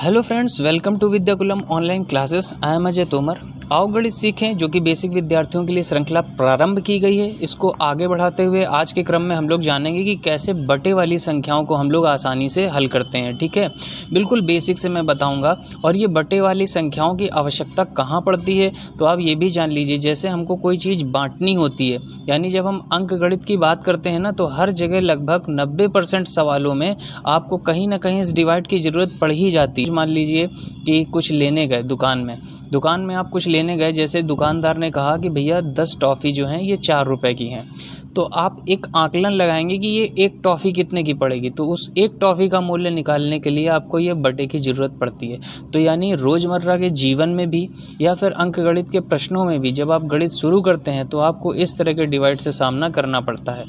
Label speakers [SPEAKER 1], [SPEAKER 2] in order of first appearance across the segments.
[SPEAKER 1] Hello friends, welcome to Vidyakulam online classes. I am Ajay Tomar. आओ गणित सीखें, जो कि बेसिक विद्यार्थियों के लिए श्रृंखला प्रारंभ की गई है। इसको आगे बढ़ाते हुए आज के क्रम में हम लोग जानेंगे कि कैसे बटे वाली संख्याओं को हम लोग आसानी से हल करते हैं। ठीक है, बिल्कुल बेसिक से मैं बताऊंगा। और ये बटे वाली संख्याओं की आवश्यकता कहाँ पड़ती है, तो आप ये भी जान लीजिए। जैसे हमको कोई चीज़ बांटनी होती है, यानी जब हम अंक गणित की बात करते हैं ना, तो हर जगह लगभग 90% सवालों में आपको कहीं ना कहीं इस डिवाइड की ज़रूरत पड़ ही जाती है। मान लीजिए कि कुछ लेने गए दुकान में आप कुछ लेने गए। जैसे दुकानदार ने कहा कि भैया 10 टॉफ़ी जो हैं ये 4 रुपए की हैं, तो आप एक आकलन लगाएंगे कि ये एक टॉफ़ी कितने की पड़ेगी। तो उस एक टॉफ़ी का मूल्य निकालने के लिए आपको ये बटे की ज़रूरत पड़ती है। तो यानी रोज़मर्रा के जीवन में भी या फिर अंकगणित के प्रश्नों में भी जब आप गणित शुरू करते हैं तो आपको इस तरह के डिवाइड से सामना करना पड़ता है।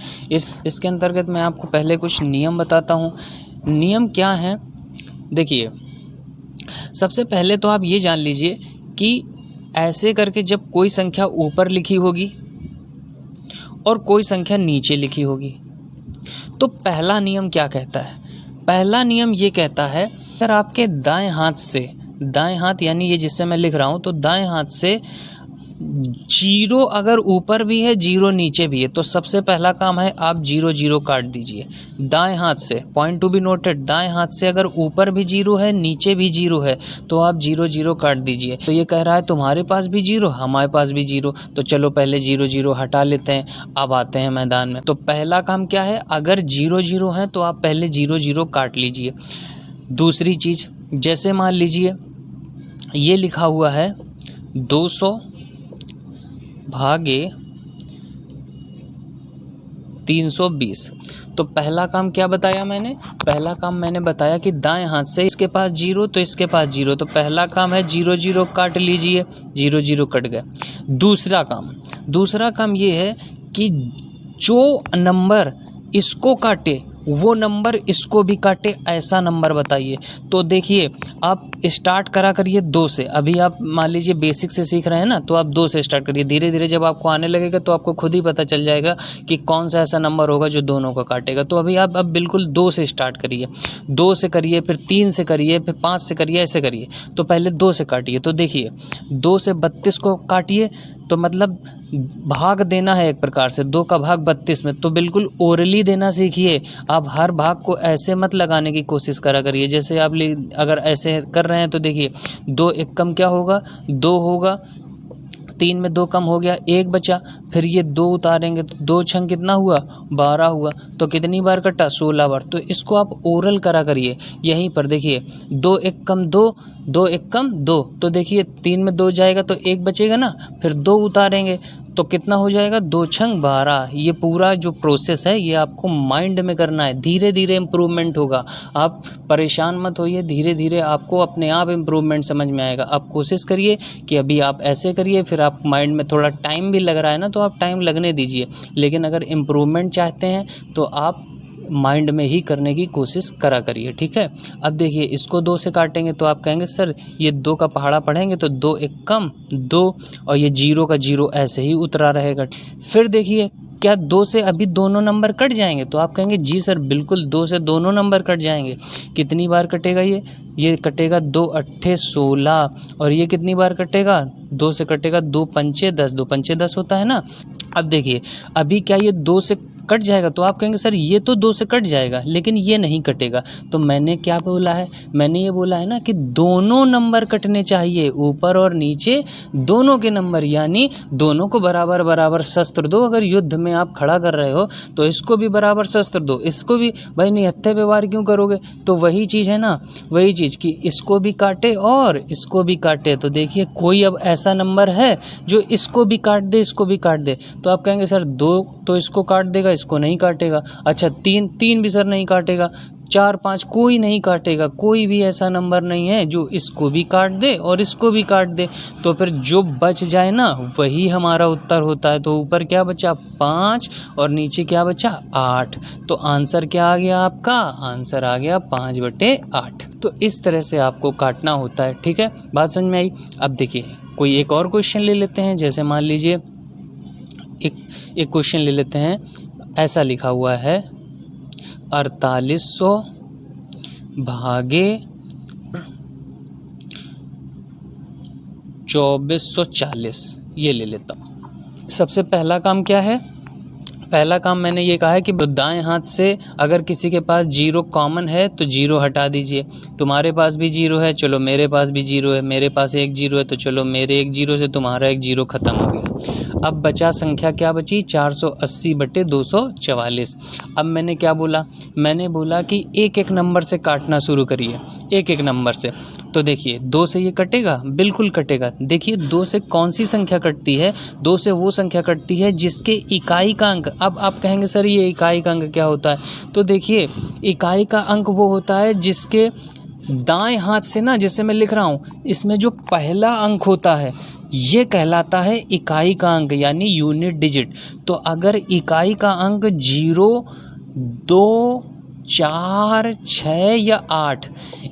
[SPEAKER 1] इसके अंतर्गत मैं आपको पहले कुछ नियम बताता हूँ। नियम क्या हैं, देखिए। सबसे पहले तो आप ये जान लीजिए कि ऐसे करके जब कोई संख्या ऊपर लिखी होगी और कोई संख्या नीचे लिखी होगी, तो पहला नियम क्या कहता है? पहला नियम ये कहता है, अगर आपके दाएं हाथ यानी ये जिससे मैं लिख रहा हूँ, तो दाएं हाथ से 0 अगर ऊपर भी है 0 नीचे भी है, तो सबसे पहला काम है आप 0 0 काट दीजिए दाएं हाथ से। पॉइंट टू बी नोटेड, दाएं हाथ से अगर ऊपर भी 0 है नीचे भी 0 है तो आप 0 0 काट दीजिए। तो ये कह रहा है तुम्हारे पास भी 0 हमारे पास भी 0, तो चलो पहले 0 0 हटा लेते हैं। अब आते हैं मैदान में। तो पहला काम क्या है, अगर 0 0 है तो आप पहले 0 0 काट लीजिए। दूसरी चीज़, जैसे मान लीजिए ये लिखा हुआ है 200 भागे 320। तो पहला काम क्या बताया मैंने? पहला काम मैंने बताया कि दाएं हाथ से इसके पास 0 तो इसके पास 0, तो पहला काम है 0 0 काट लीजिए। 0 0 कट गए। दूसरा काम ये है कि जो नंबर इसको काटे वो नंबर इसको भी काटे, ऐसा नंबर बताइए। तो देखिए, आप स्टार्ट करा करिए 2 से। अभी आप मान लीजिए बेसिक से सीख रहे हैं ना, तो आप 2 से स्टार्ट करिए। धीरे धीरे जब आपको आने लगेगा तो आपको खुद ही पता चल जाएगा कि कौन सा ऐसा नंबर होगा जो दोनों का काटेगा। तो अभी आप बिल्कुल 2 से स्टार्ट करिए। 2 से करिए, फिर 3 से करिए, फिर 5 से करिए, ऐसे करिए। तो पहले 2 से काटिए। तो देखिए 2 से 32 को काटिए, तो मतलब भाग देना है एक प्रकार से। 2 का भाग 32 में, तो बिल्कुल ओरली देना सीखिए। आप हर भाग को ऐसे मत लगाने की कोशिश करा करिए। जैसे आप अगर ऐसे कर रहे हैं तो देखिए 2 एक कम क्या होगा, 2 होगा। 3 में 2 कम हो गया, 1 बचा। फिर ये 2 उतारेंगे तो 2 छंग कितना हुआ, 12 हुआ। तो कितनी बार कटा, 16 बार। तो इसको आप ओरल करा करिए। यहीं पर देखिए 2 एक कम 2, 2 एक कम 2। तो देखिए 3 में 2 जाएगा तो 1 बचेगा ना, फिर 2 उतारेंगे तो कितना हो जाएगा, 2 छंग 12। ये पूरा जो प्रोसेस है ये आपको माइंड में करना है। धीरे धीरे इम्प्रूवमेंट होगा, आप परेशान मत होइए। धीरे धीरे आपको अपने आप इम्प्रूवमेंट समझ में आएगा। आप कोशिश करिए कि अभी आप ऐसे करिए, फिर आप माइंड में थोड़ा टाइम भी लग रहा है ना, तो आप टाइम लगने दीजिए। लेकिन अगर इम्प्रूवमेंट चाहते हैं तो आप माइंड में ही करने की कोशिश करा करिए। ठीक है। अब देखिए इसको 2 से काटेंगे तो आप कहेंगे सर ये 2 का पहाड़ा पढ़ेंगे तो 2 एक कम 2, और ये 0 का 0 ऐसे ही उतरा रहेगा। फिर देखिए क्या 2 से अभी दोनों नंबर कट जाएंगे? तो आप कहेंगे जी सर बिल्कुल 2 से दोनों नंबर कट जाएंगे। कितनी बार कटेगा ये कटेगा 2 अट्ठे 16। और ये कितनी बार कटेगा, 2 से कटेगा 2 पंचे 10, 2 पंचे 10 होता है ना। अब देखिए अभी क्या ये 2 से कट जाएगा? तो आप कहेंगे सर ये तो 2 से कट जाएगा लेकिन ये नहीं कटेगा। तो मैंने क्या बोला है, मैंने ये बोला है ना कि दोनों नंबर कटने चाहिए, ऊपर और नीचे दोनों के नंबर, यानी दोनों को बराबर बराबर शस्त्र दो। अगर युद्ध में आप खड़ा कर रहे हो तो इसको भी बराबर शस्त्र दो, इसको भी। भाई निहत्थे पे वार क्यों करोगे? तो वही चीज़ है ना, वही चीज़ कि इसको भी काटे और इसको भी काटे। तो देखिए कोई अब ऐसा नंबर है जो इसको भी काट दे, इसको भी काट दे। तो आप कहेंगे सर 2 तो इसको काट देगा, इसको नहीं काटेगा। अच्छा 3 भी सर नहीं काटेगा। 4 5 कोई नहीं काटेगा। कोई भी ऐसा नंबर नहीं है जो इसको भी काट दे और इसको भी काट दे। तो फिर जो बच जाए ना वही हमारा उत्तर होता है। तो ऊपर क्या बचा, 5, और नीचे क्या बचा, 8। तो आंसर क्या आ गया आपका, आंसर आ गया 5/8। तो इस तरह से आपको काटना होता है। ठीक है, बात समझ में आई? अब देखिए कोई एक और क्वेश्चन ले लेते हैं। जैसे मान लीजिए एक क्वेश्चन ले लेते हैं। ऐसा लिखा हुआ है 4800 भागे 2440 ये ले लेता हूँ। सबसे पहला काम क्या है, पहला काम मैंने ये कहा है कि दाएं हाथ से अगर किसी के पास जीरो कॉमन है तो जीरो हटा दीजिए। तुम्हारे पास भी जीरो है, चलो मेरे पास भी जीरो है, मेरे पास एक जीरो है तो चलो मेरे एक जीरो से तुम्हारा एक जीरो ख़त्म हो गया। अब बचा संख्या क्या बची, 480/244। अब मैंने क्या बोला, मैंने बोला कि एक एक नंबर से काटना शुरू करिए, एक एक नंबर से। तो देखिए 2 से ये कटेगा, बिल्कुल कटेगा। देखिए 2 से कौन सी संख्या कटती है, 2 से वो संख्या कटती है जिसके इकाई का अंक। अब आप कहेंगे सर ये इकाई का अंक क्या होता है, तो देखिए इकाई का अंक वो होता है जिसके दाएं हाथ से ना, जैसे मैं लिख रहा हूँ इसमें जो पहला अंक होता है ये कहलाता है इकाई का अंक, यानी यूनिट डिजिट। तो अगर इकाई का अंक 0, 2, 4, 6 या 8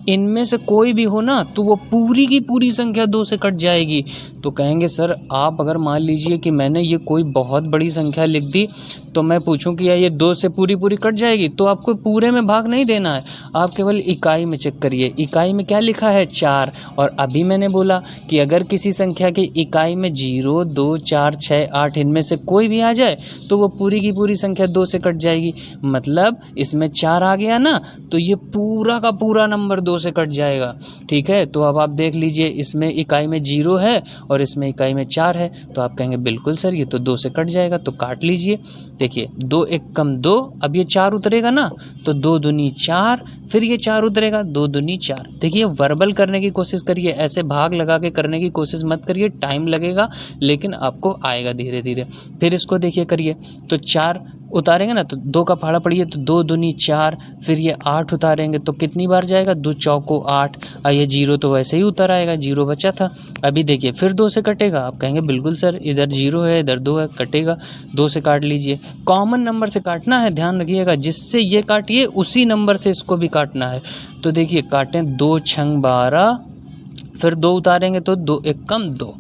[SPEAKER 1] इनमें से कोई भी हो ना तो वो पूरी की पूरी संख्या 2 से कट जाएगी। तो कहेंगे सर आप अगर मान लीजिए कि मैंने ये कोई बहुत बड़ी संख्या लिख दी तो मैं पूछूं कि ये 2 से पूरी पूरी कट जाएगी, तो आपको पूरे में भाग नहीं देना है, आप केवल इकाई में चेक करिए। इकाई में क्या लिखा है, 4। और अभी मैंने बोला कि अगर किसी संख्या की इकाई में 0, 2, 4, 6, 8 इनमें से कोई भी आ जाए तो वो पूरी की पूरी संख्या 2 से कट जाएगी। मतलब इसमें 4 आ गया ना तो ये पूरा का पूरा नंबर 2 से कट जाएगा। ठीक है, तो अब आप देख लीजिए इसमें इकाई में 0 है और इसमें इकाई में 4 है, तो आप कहेंगे बिल्कुल सर ये तो 2 से कट जाएगा, तो काट लीजिए। देखिए 2 1 कम 2, अब ये 4 उतरेगा ना तो 2 दूनी 4, फिर ये 4 उतरेगा, 2 दूनी 4। देखिए वर्बल करने की कोशिश करिए, ऐसे भाग लगा के करने की कोशिश मत करिए, टाइम लगेगा लेकिन आपको आएगा धीरे धीरे। फिर इसको देखिए करिए, तो 4 उतारेंगे ना तो 2 का फाड़ा पड़िए तो 2 दूनी 4, फिर ये 8 उतारेंगे तो कितनी बार जाएगा, 2 चौको 8। ये 0 तो वैसे ही उतर आएगा, 0 बचा था। अभी देखिए फिर 2 से कटेगा, आप कहेंगे बिल्कुल सर इधर 0 है इधर 2 है, कटेगा, 2 से काट लीजिए। कॉमन नंबर से काटना है, ध्यान रखिएगा, जिससे ये काटिए उसी नंबर से इसको भी काटना है। तो देखिए काटें, 2 छंग 12, फिर 2 उतारेंगे तो 2 1 कम 2,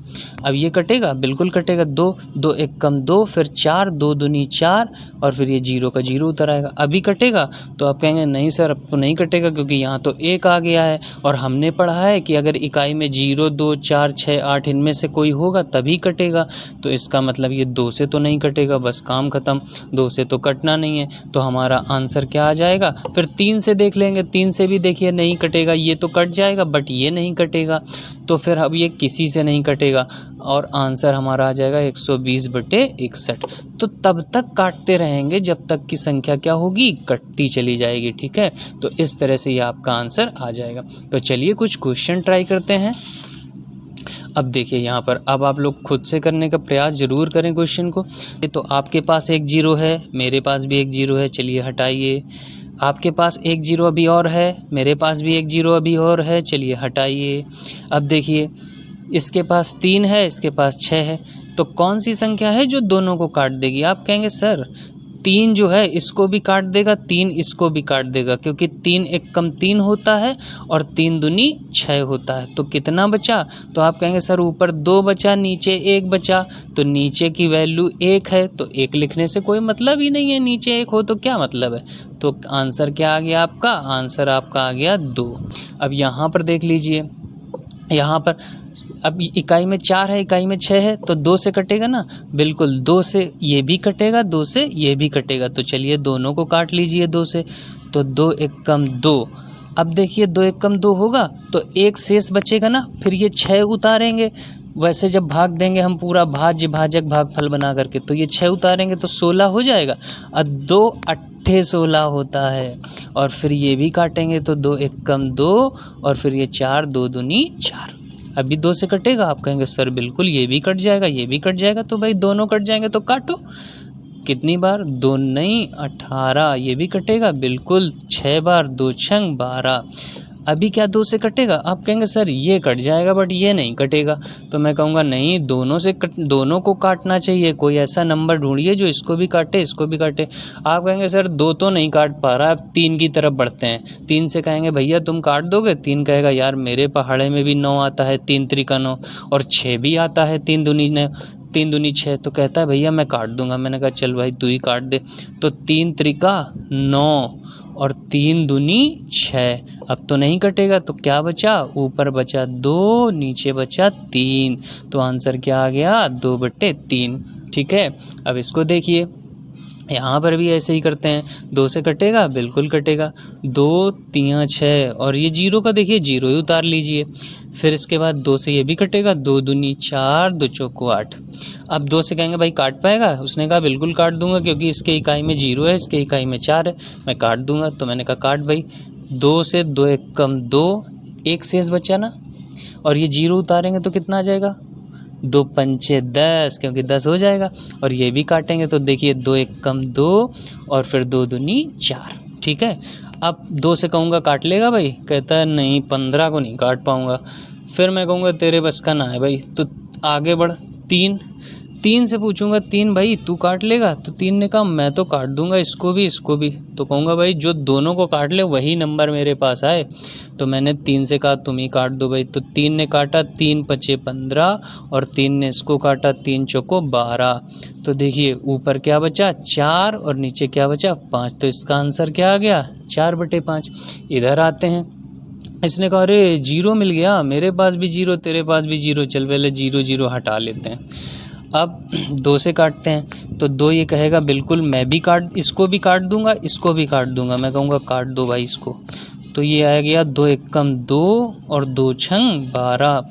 [SPEAKER 1] अब ये कटेगा, बिल्कुल कटेगा, 2 2 1 कम 2, फिर 4, 2 दूनी 4 और फिर ये 0 का 0 उतर आएगा। अभी कटेगा, तो आप कहेंगे नहीं सर अब तो नहीं कटेगा क्योंकि यहाँ तो 1 आ गया है और हमने पढ़ा है कि अगर इकाई में 0, 2, 4, 6, 8 इनमें से कोई होगा तभी कटेगा। तो इसका मतलब ये 2 से तो नहीं कटेगा, बस काम ख़त्म, 2 से तो कटना नहीं है। तो हमारा आंसर क्या आ जाएगा, फिर 3 से देख लेंगे, 3 से भी देखिए नहीं कटेगा, ये तो कट जाएगा बट ये नहीं कटेगा, तो फिर अब ये किसी से नहीं कटेगा और आंसर हमारा आ जाएगा 120/61। तो तब तक काटते रहेंगे जब तक कि संख्या क्या होगी, कटती चली जाएगी। ठीक है, तो इस तरह से ये आपका आंसर आ जाएगा। तो चलिए कुछ क्वेश्चन ट्राई करते हैं। अब देखिए यहाँ पर, अब आप लोग खुद से करने का प्रयास ज़रूर करें क्वेश्चन को। तो आपके पास एक 0 है, मेरे पास भी एक 0 है, चलिए हटाइए। आपके पास एक 0 अभी और है, मेरे पास भी एक 0 अभी और है, चलिए हटाइए। अब देखिए इसके पास 3 है, इसके पास 6 है, तो कौन सी संख्या है जो दोनों को काट देगी। आप कहेंगे सर 3 जो है इसको भी काट देगा, 3 इसको भी काट देगा, क्योंकि 3 1 कम 3 होता है और 3 दूनी 6 होता है। तो कितना बचा, तो आप कहेंगे सर ऊपर 2 बचा नीचे 1 बचा, तो नीचे की वैल्यू 1 है, तो 1 लिखने से कोई मतलब ही नहीं है, नीचे 1 हो तो क्या मतलब है। तो आंसर क्या आ गया आपका, आंसर आपका आ गया 2। अब यहाँ पर देख लीजिए, यहाँ पर अब इकाई में 4 है, इकाई में 6 है, तो 2 से कटेगा ना, बिल्कुल 2 से ये भी कटेगा, 2 से ये भी कटेगा, तो चलिए दोनों को काट लीजिए 2 से, तो 2 1 कम 2। अब देखिए 2 1 कम 2 होगा तो 1 शेष बचेगा ना, फिर ये 6 उतारेंगे, वैसे जब भाग देंगे हम पूरा भाज्य भाजक भागफल बना करके, तो ये 6 उतारेंगे तो 16 हो जाएगा, और 2 8 16 होता है, और फिर ये भी काटेंगे तो 2 1 कम 2 और फिर ये 4 2 दूनी 4। अभी 2 से कटेगा, आप कहेंगे सर बिल्कुल ये भी कट जाएगा ये भी कट जाएगा, तो भाई दोनों कट जाएंगे तो काटो। कितनी बार, 2 नहीं 18, ये भी कटेगा बिल्कुल 6 बार, 2 छंग 12। अभी क्या 2 से कटेगा, आप कहेंगे सर ये कट जाएगा बट ये नहीं कटेगा, तो मैं कहूँगा नहीं दोनों को काटना चाहिए, कोई ऐसा नंबर ढूंढिए जो इसको भी काटे इसको भी काटे। आप कहेंगे सर 2 तो नहीं काट पा रहा, अब 3 की तरफ बढ़ते हैं। 3 से कहेंगे भैया तुम काट दोगे, 3 कहेगा यार मेरे पहाड़े में भी 9 आता है, 3 त्रिका 9, और 6 भी आता है, 3 दूनी 6, तो कहता है भैया मैं काट दूंगा। मैंने कहा चल भाई तू ही काट दे, तो 3 त्रिका 9 और 3 दूनी 6। अब तो नहीं कटेगा, तो क्या बचा, ऊपर बचा 2, नीचे बचा 3, तो आंसर क्या आ गया, 2/3। ठीक है, अब इसको देखिए, यहाँ पर भी ऐसे ही करते हैं, 2 से कटेगा, बिल्कुल कटेगा, 2 3 6, और ये 0 का देखिए 0 ही उतार लीजिए। फिर इसके बाद 2 से ये भी कटेगा, 2 दूनी 4, 2 चौको 8। अब 2 से कहेंगे भाई काट पाएगा, उसने कहा बिल्कुल काट दूंगा, क्योंकि इसके इकाई में 0 है, इसके इकाई में 4 है, मैं काट दूंगा। तो मैंने कहा काट भाई। 2 से 2 एक कम 2, 1 शेष बचा ना, और ये 0 उतारेंगे तो कितना आ जाएगा, 2 पंचे 10, क्योंकि 10 हो जाएगा। और ये भी काटेंगे तो देखिए 2 एक कम 2, और फिर 2 दूनी 4। ठीक है, अब 2 से कहूँगा काट लेगा भाई, कहता है नहीं 15 को नहीं काट पाऊँगा। फिर मैं कहूँगा तेरे बस का ना है भाई, तो आगे बढ़। 3 से पूछूंगा, 3 भाई तू काट लेगा, तो 3 ने कहा मैं तो काट दूंगा, इसको भी इसको भी। तो कहूँगा भाई जो दोनों को काट ले वही नंबर मेरे पास आए। तो मैंने 3 से कहा तुम ही काट दो भाई, तो 3 ने काटा, 3 पचे 15, और 3 ने इसको काटा, 3 चौको 12। तो देखिए ऊपर क्या बचा, 4, और नीचे क्या बचा, 5। तो इसका आंसर क्या आ गया, 4/5। इधर आते हैं, इसने कहा अरे 0 मिल गया, मेरे पास भी 0, तेरे पास भी 0, चल पहले 0 0 हटा लेते हैं। अब 2 से काटते हैं, तो 2 ये कहेगा बिल्कुल मैं भी इसको भी काट दूंगा, इसको भी काट दूंगा। मैं कहूँगा काट दो भाई इसको, तो ये आ गया 2 एक कम 2, और 2 छंग 12।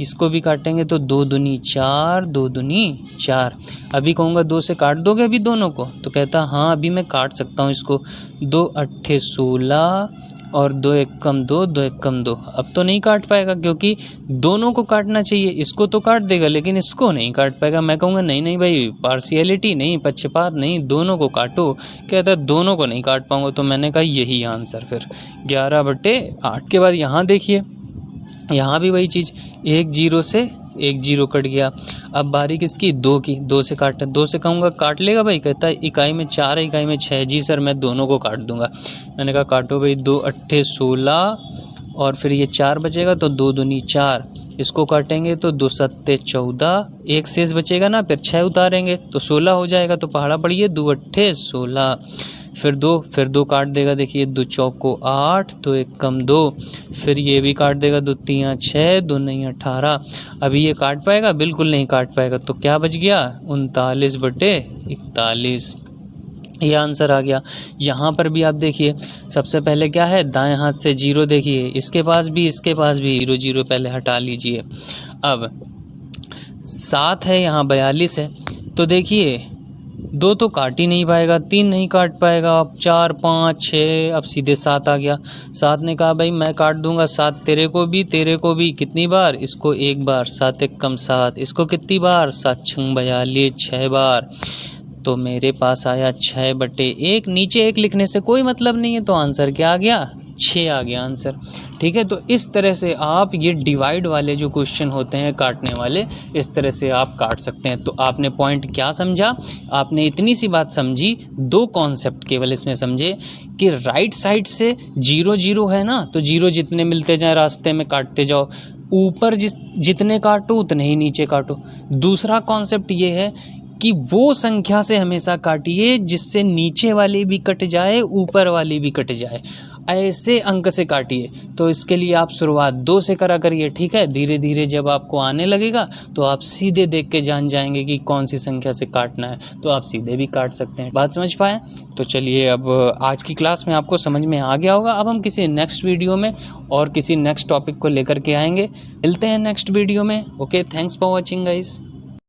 [SPEAKER 1] इसको भी काटेंगे तो 2 दूनी 4, 2 दूनी 4। अभी कहूँगा 2 से काट दोगे अभी दोनों को, तो कहता हाँ अभी मैं काट सकता हूँ इसको। 2 अट्ठे 16, और 2 एक कम 2, 2 एक कम 2। अब तो नहीं काट पाएगा, क्योंकि दोनों को काटना चाहिए, इसको तो काट देगा लेकिन इसको नहीं काट पाएगा। मैं कहूँगा नहीं नहीं भाई, पार्शियलिटी नहीं, पक्षपात नहीं, दोनों को काटो। कहता है दोनों को नहीं काट पाऊँगा। तो मैंने कहा यही आंसर फिर 11/8। के बाद यहाँ देखिए, यहाँ भी वही चीज़, 1 0 से 1 0 कट गया। अब बारी किसकी, 2 की। 2 से काट, 2 से कहूँगा काट लेगा भाई, कहता है इकाई में 4 है, इकाई में 6। जी सर मैं दोनों को काट दूंगा। मैंने कहा काटो भाई, 2 अट्ठे 16, और फिर ये 4 बचेगा, तो 2 दूनी 4। इसको काटेंगे तो 2 सत्ते 14, 1 शेष बचेगा ना, फिर 6 उतारेंगे तो 16 हो जाएगा। तो पहाड़ा पढ़िए, 2 अट्ठे 16, फिर 2 काट देगा, देखिए 2 चौको 8, 2 एक कम 2, फिर ये भी काट देगा, 2 3 6, 2 नहीं 18। अभी ये काट पाएगा, बिल्कुल नहीं काट पाएगा। तो क्या बच गया, 39/41। ये आंसर आ गया। यहाँ पर भी आप देखिए, सबसे पहले क्या है, दाएं हाथ से 0 देखिए, इसके पास भी 0 0 पहले हटा लीजिए। अब 7 है, यहाँ 42 है, तो देखिए 2 तो काट ही नहीं पाएगा, 3 नहीं काट पाएगा, अब 4 5 6, अब सीधे 7 आ गया। 7 ने कहा भाई मैं काट दूंगा, 7 तेरे को भी, कितनी बार, इसको 1 बार, 7 एक कम 7, इसको कितनी बार, 7 छंग 42, 6 बार। तो मेरे पास आया 6/1। नीचे 1 लिखने से कोई मतलब नहीं है, तो आंसर क्या आ गया, 6 आ गया आंसर। ठीक है, तो इस तरह से आप ये डिवाइड वाले जो क्वेश्चन होते हैं काटने वाले, इस तरह से आप काट सकते हैं। तो आपने पॉइंट क्या समझा, आपने इतनी सी बात समझी, 2 कॉन्सेप्ट केवल इसमें समझे कि राइट साइड से 0 0 है ना, तो 0 जितने मिलते जाए रास्ते में काटते जाओ, ऊपर जितने काटो उतने ही नीचे काटो। दूसरा कॉन्सेप्ट ये है कि वो संख्या से हमेशा काटिए जिससे नीचे वाली भी कट जाए, ऊपर वाली भी कट जाए, ऐसे अंक से काटिए। तो इसके लिए आप शुरुआत 2 से करा करिए। ठीक है, धीरे धीरे जब आपको आने लगेगा तो आप सीधे देख के जान जाएंगे कि कौन सी संख्या से काटना है, तो आप सीधे भी काट सकते हैं। बात समझ पाए? तो चलिए, अब आज की क्लास में आपको समझ में आ गया होगा। अब हम किसी नेक्स्ट वीडियो में और किसी नेक्स्ट टॉपिक को लेकर के आएंगे। मिलते हैं नेक्स्ट वीडियो में। Okay, thanks for watching guys.